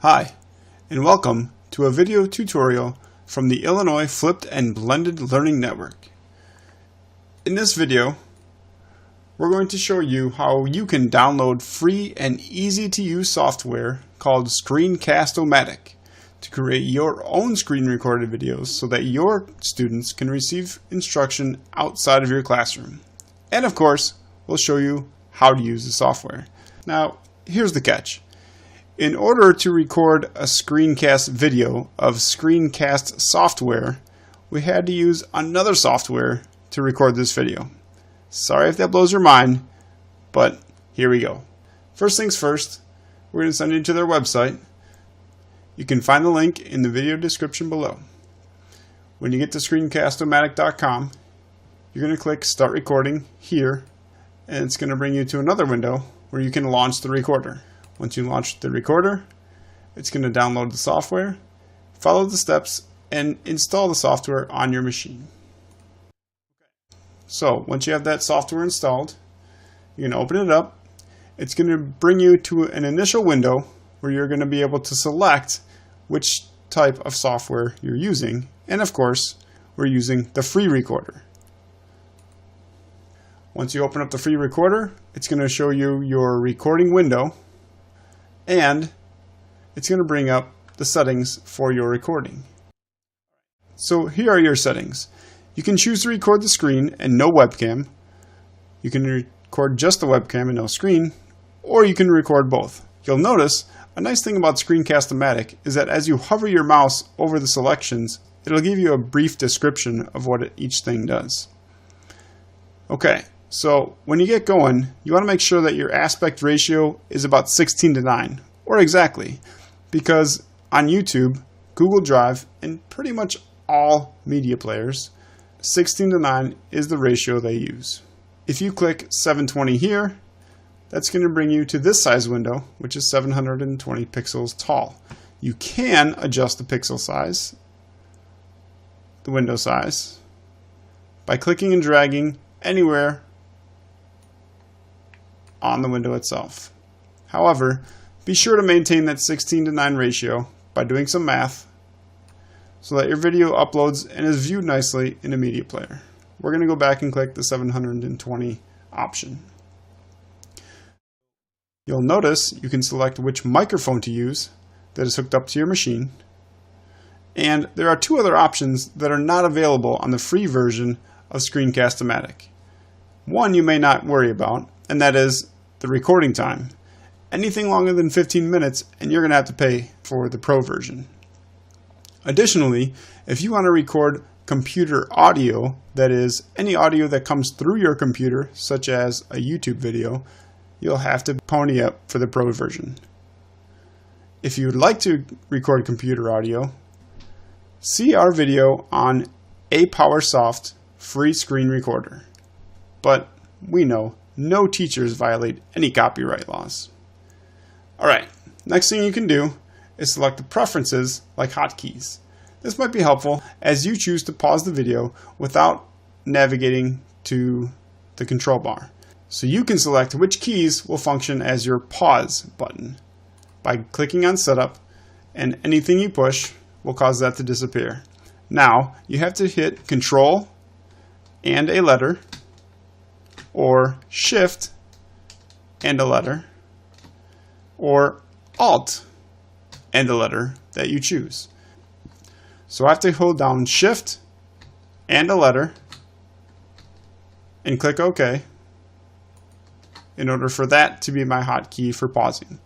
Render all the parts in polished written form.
Hi, and welcome to a video tutorial from the Illinois Flipped and Blended Learning Network. In this video, we're going to show you how you can download free and easy to use software called Screencast-O-Matic to create your own screen recorded videos so that your students can receive instruction outside of your classroom. And of course, we'll show you how to use the software. Now, here's the catch. In order to record a screencast video of Screencast software, we had to use another software to record this video. Sorry if that blows your mind, but here we go. First things first, we're going to send you to their website. You can find the link in the video description below. When you get to Screencast-O-Matic.com, you're going to click Start Recording here, and it's going to bring you to another window where you can launch the recorder. Once you launch the recorder, it's going to download the software, follow the steps, and install the software on your machine. So once you have that software installed, you're going to open it up. It's going to bring you to an initial window where you're going to be able to select which type of software you're using. And of course, we're using the free recorder. Once you open up the free recorder, it's going to show you your recording window. And it's going to bring up the settings for your recording. So here are your settings. You can choose to record the screen and no webcam. You can record just the webcam and no screen, or you can record both. You'll notice a nice thing about Screencast-O-Matic is that as you hover your mouse over the selections, it'll give you a brief description of what each thing does. Okay. So when you get going, you want to make sure that your aspect ratio is about 16:9, or exactly, because on YouTube, Google Drive, and pretty much all media players, 16:9 is the ratio they use. If you click 720 here, that's going to bring you to this size window, which is 720 pixels tall. You can adjust the pixel size, the window size, by clicking and dragging anywhere on the window itself. However, be sure to maintain that 16:9 ratio by doing some math so that your video uploads and is viewed nicely in a media player. We're going to go back and click the 720 option. You'll notice you can select which microphone to use that is hooked up to your machine. And there are two other options that are not available on the free version of Screencast-O-Matic. One you may not worry about, and that is the recording time. Anything longer than 15 minutes and you're going to have to pay for the pro version. Additionally, if you want to record computer audio, that is any audio that comes through your computer, such as a YouTube video, you'll have to pony up for the pro version. If you would like to record computer audio, see our video on a PowerSoft free screen recorder. But we know no teachers violate any copyright laws. Alright, next thing you can do is select the preferences like hotkeys. This might be helpful as you choose to pause the video without navigating to the control bar. So you can select which keys will function as your pause button by clicking on setup, and anything you push will cause that to disappear. Now you have to hit Control and a letter, or Shift and a letter, or Alt and a letter that you choose. So I have to hold down Shift and a letter and click OK in order for that to be my hotkey for pausing.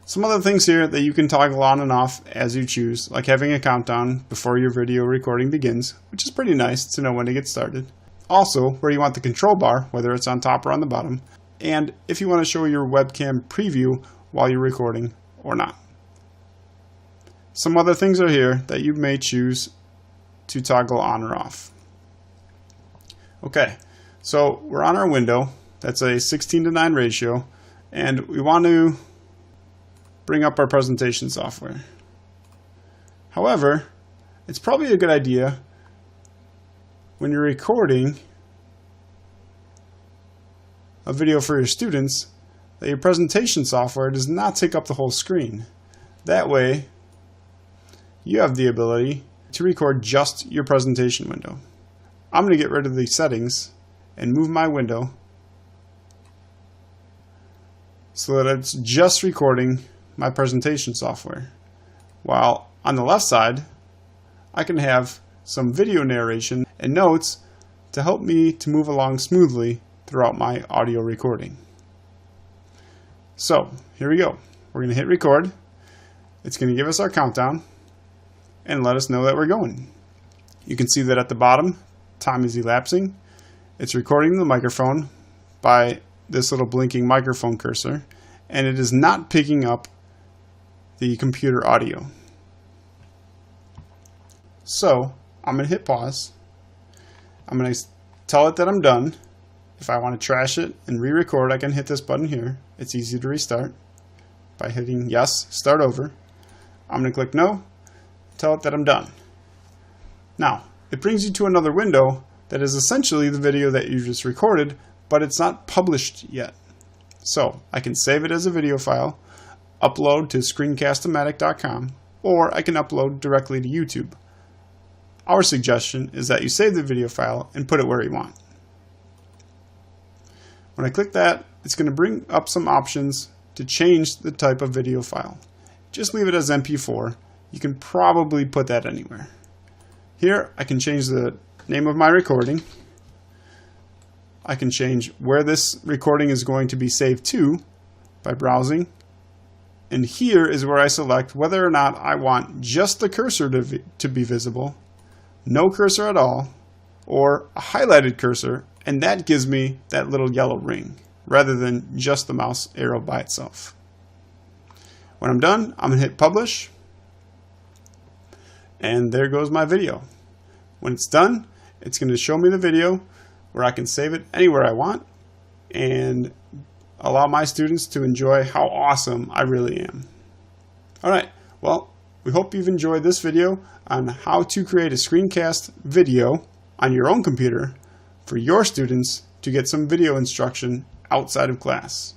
Some other things here that you can toggle on and off as you choose, like having a countdown before your video recording begins, which is pretty nice to know when to get started. Also, where you want the control bar, whether it's on top or on the bottom, and if you want to show your webcam preview while you're recording or not. Some other things are here that you may choose to toggle on or off. Okay, so we're on our window. That's a 16:9 ratio, and we want to bring up our presentation software. However, it's probably a good idea when you're recording a video for your students that your presentation software does not take up the whole screen. That way, you have the ability to record just your presentation window. I'm going to get rid of the settings and move my window so that it's just recording my presentation software. While on the left side, I can have some video narration and notes to help me to move along smoothly throughout my audio recording. So here we go. We're going to hit record. It's going to give us our countdown and let us know that we're going. You can see that at the bottom, time is elapsing. It's recording the microphone by this little blinking microphone cursor, and it is not picking up the computer audio. So I'm going to hit pause. I'm going to tell it that I'm done. If I want to trash it and re-record, I can hit this button here. It's easy to restart by hitting yes, start over. I'm going to click no, tell it that I'm done. Now, it brings you to another window that is essentially the video that you just recorded, but it's not published yet. So I can save it as a video file, upload to Screencast-O-Matic.com, or I can upload directly to YouTube. Our suggestion is that you save the video file and put it where you want. When I click that, it's going to bring up some options to change the type of video file. Just leave it as MP4. You can probably put that anywhere. Here, I can change the name of my recording. I can change where this recording is going to be saved to by browsing. And here is where I select whether or not I want just the cursor to be visible, no cursor at all, or a highlighted cursor, and that gives me that little yellow ring, rather than just the mouse arrow by itself. When I'm done, I'm going to hit publish, and there goes my video. When it's done, it's going to show me the video where I can save it anywhere I want and allow my students to enjoy how awesome I really am. Alright, well, we hope you've enjoyed this video on how to create a screencast video on your own computer for your students to get some video instruction outside of class.